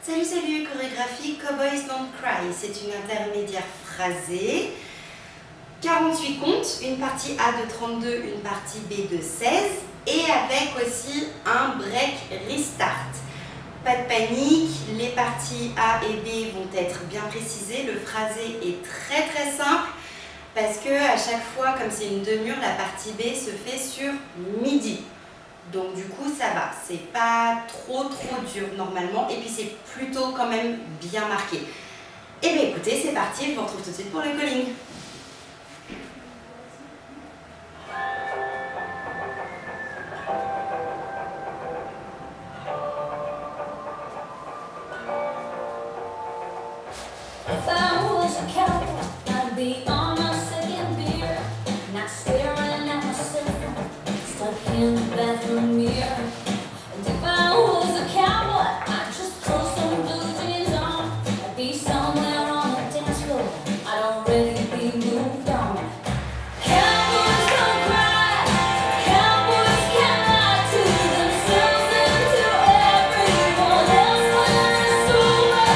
Salut, salut, chorégraphie Cowboys Don't Cry. C'est une intermédiaire phrasée. 48 comptes, une partie A de 32, une partie B de 16 et avec aussi un break restart. Pas de panique, les parties A et B vont être bien précisées. Le phrasé est très simple parce que à chaque fois, comme c'est une demi-heure, la partie B se fait sur midi. Donc du coup ça va, c'est pas trop dur normalement et puis c'est plutôt quand même bien marqué. Et bien écoutez, c'est parti, je vous retrouve tout de suite pour le calling. If I was a cowboy, I'd be on my second beer, not staring at myself, stuck in the bathroom mirror. And if I was a cowboy, I'd just throw some blue jeans on. I'd be somewhere on the dance floor, I'd already be moved on. Cowboys don't cry, cowboys can't lie to themselves and to everyone else when it's over.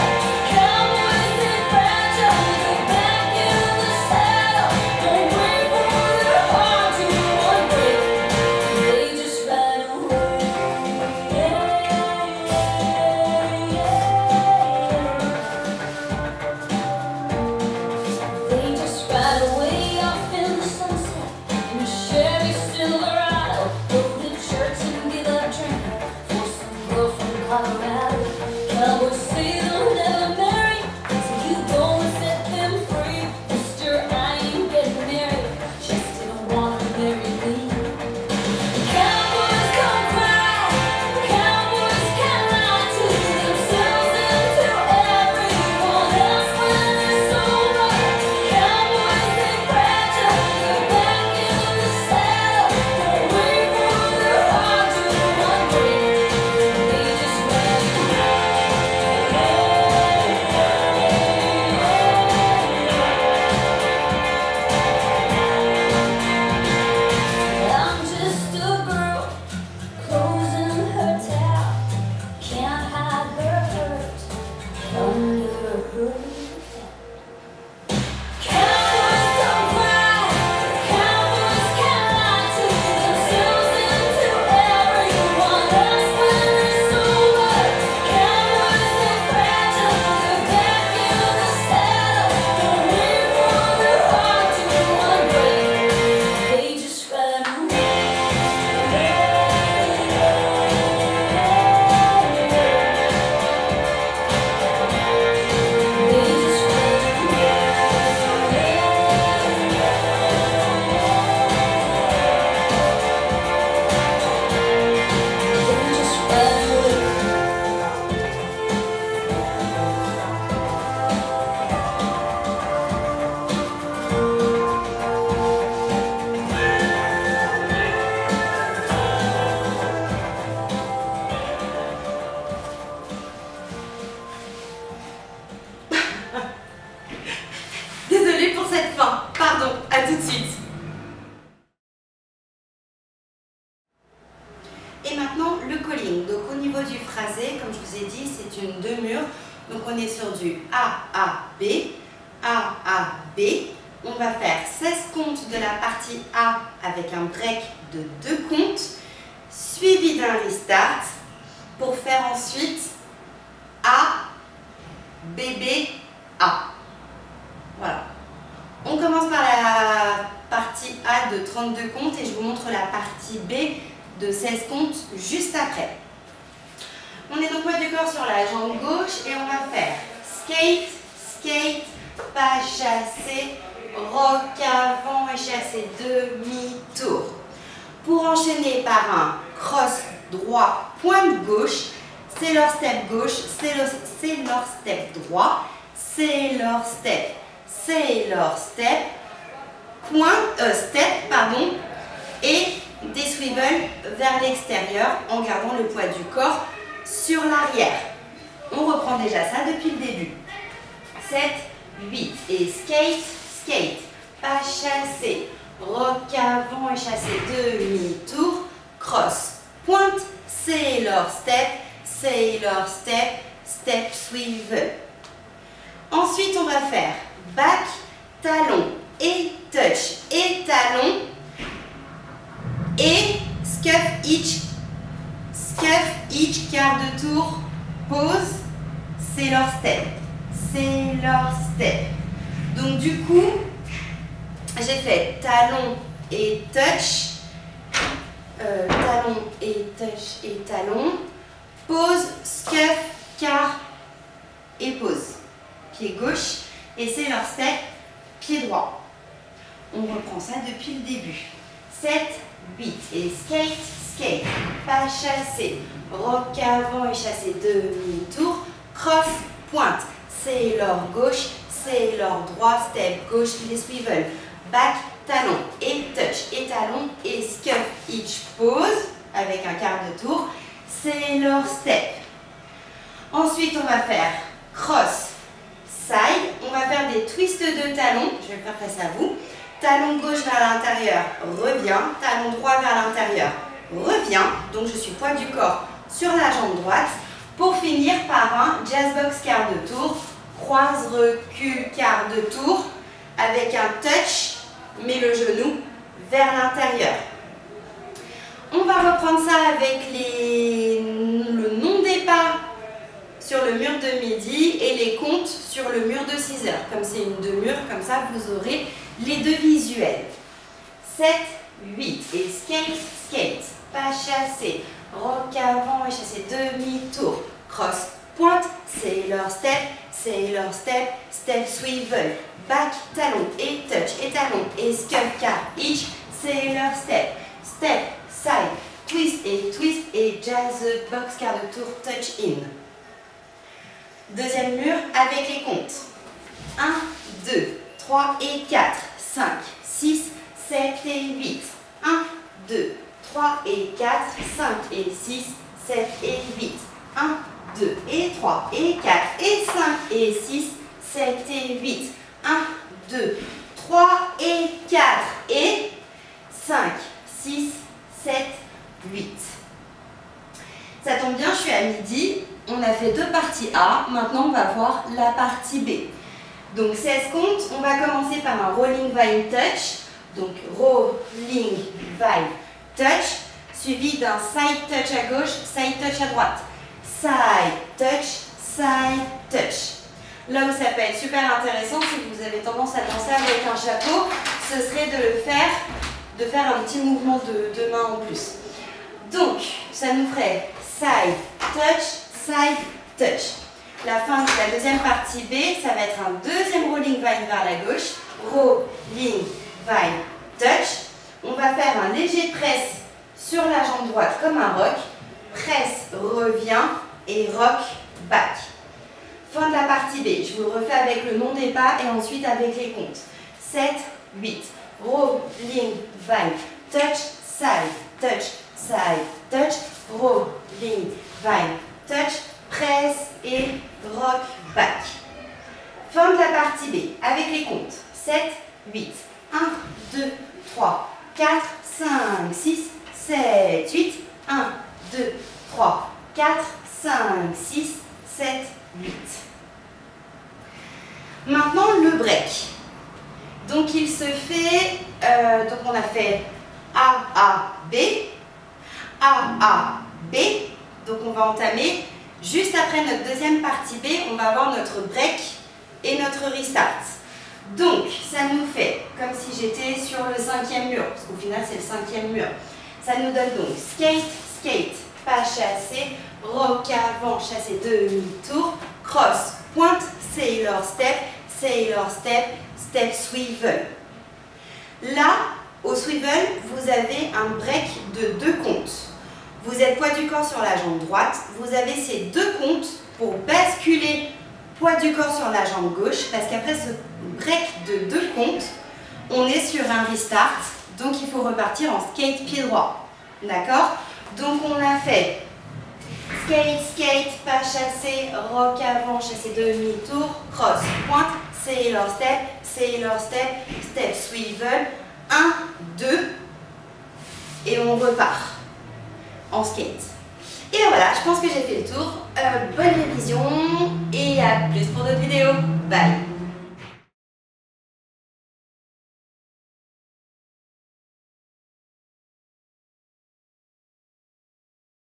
Cowboys ain't fragile, they're back in the saddle. Don't wait for their heart to unbreak, they just ride away. They just ride away off in the sunset in a Chevy Silverado. Go to church and get a drink for some girl from Colorado. Cowboys say they'll never marry, so you go and set them free. Mister, I ain't getting married, just didn't want to marry me. Cowboys don't cry, cowboys can't lie to themselves and to everyone else when it's over. Cowboys ain't fragile, they're back in the saddle. Don't wait for their heart to unbreak, they just ride away. I'm just a girl, closing her tab, can't hide her hurt under her. Cowboys don't cry, cowboys can't lie to themselves and to everyone else when it's over. Cowboys ain't fragile, they're back in the saddle. Don't wait for their heart to unbreak, they just ride away. They just ride They just ride away. Désolée pour cette fin, pardon, à tout de suite. Et maintenant le calling. Donc au niveau du phrasé, comme je vous ai dit, c'est une demi-heure. Donc on est sur du A, A, B, A, A, B. On va faire 16 comptes de la partie A avec un break de 2 comptes, suivi d'un restart pour faire ensuite A, B, B, A. Voilà. On commence par la partie A de 32 comptes et je vous montre la partie B de 16 comptes juste après. On est donc poids du corps sur la jambe gauche et on va faire skate, skate, pas chassé, rock avant et chassé, demi-tour. Pour enchaîner par un cross droit, pointe gauche, c'est leur step gauche, c'est leur step droit, c'est leur step, step, pardon, et des swivels vers l'extérieur en gardant le poids du corps sur l'arrière. On reprend déjà ça depuis le début. 7, 8 et skate, skate, pas chassé, rock avant et chassé, demi-tour, cross, pointe, sailor step, sailor step, step, swivel. Ensuite, on va faire back, talon et touch et talon et scuff each, quart de tour, pause, sailor step, sailor step. Donc du coup, j'ai fait talon et touch, talon et touch et talon, pause, scuff, quart et pause. Pied gauche et sailor step, pied droit. On reprend ça depuis le début. 7, 8 et skate, skate, pas chassé, rock avant et chassé, demi-tour, cross, pointe, sailor gauche, sailor droit, step gauche, les swivel, back, talon et touch et talon et scuff each, pause avec un quart de tour, sailor step. Ensuite on va faire cross, side, on va faire des twists de talon, je vais le faire face à vous. Talon gauche vers l'intérieur, revient. Talon droit vers l'intérieur, revient. Donc je suis poids du corps sur la jambe droite. Pour finir par un jazz box quart de tour. Croise, recule, quart de tour. Avec un touch, mais le genou vers l'intérieur. On va reprendre ça avec le non des pas sur le mur de midi et les comptes sur le mur de 6 heures. Comme c'est une demi-heure, comme ça vous aurez les deux visuels. 7, 8 et skate, skate, pas chassé, rock avant et chassé, demi-tour, cross, pointe, sailor step, step, swivel, back, talon et touch et talon et scuff car each, sailor step, step, side, twist et jazz box quart de tour, touch in. Deuxième mur avec les comptes. 1, 2, 3 et 4, 5, 6, 7 et 8. 1, 2, 3 et 4, 5 et 6, 7 et 8. 1, 2 et 3 et 4 et 5 et 6, 7 et 8. 1, 2, 3 et 4 et 5, 6, 7, 8. Ça tombe bien, je suis à midi. On a fait deux parties A. Maintenant, on va voir la partie B. Donc 16 comptes, on va commencer par un rolling vine touch, donc rolling vine touch, suivi d'un side touch à gauche, side touch à droite, side touch. Là où ça peut être super intéressant, si vous avez tendance à danser avec un chapeau, ce serait de faire un petit mouvement de main en plus. Donc, ça nous ferait side touch. La fin de la deuxième partie B, ça va être un deuxième rolling vine vers la gauche. Rolling vine touch. On va faire un léger press sur la jambe droite comme un rock. Press, revient et rock, back. Fin de la partie B. Je vous le refais avec le nom des pas et ensuite avec les comptes. 7, 8. Rolling vine touch, side touch. Rolling vine touch. Press et rock back. Fin de la partie B avec les comptes. 7, 8. 1, 2, 3, 4, 5, 6, 7, 8. 1, 2, 3, 4, 5, 6, 7, 8. Maintenant le break. Donc il se fait, donc on a fait A, A, B. A, A, B. Donc on va entamer. Juste après notre deuxième partie B, on va avoir notre break et notre restart. Donc, ça nous fait comme si j'étais sur le 5e mur, parce qu'au final, c'est le 5e mur. Ça nous donne donc skate, pas chassé, rock avant, chassé, demi-tour, cross, pointe, sailor step, step, swivel. Là, au swivel, vous avez un break de 2 comptes. Vous êtes poids du corps sur la jambe droite, vous avez ces 2 comptes pour basculer poids du corps sur la jambe gauche, parce qu'après ce break de 2 comptes, on est sur un restart, donc il faut repartir en skate pied droit. D'accord? Donc on a fait skate, pas chassé, rock avant, chassé, demi-tour, cross, pointe, sailor step, step, swivel, 1, 2, et on repart en skate. Et voilà, je pense que j'ai fait le tour. bonne révision et à plus pour d'autres vidéos. Bye.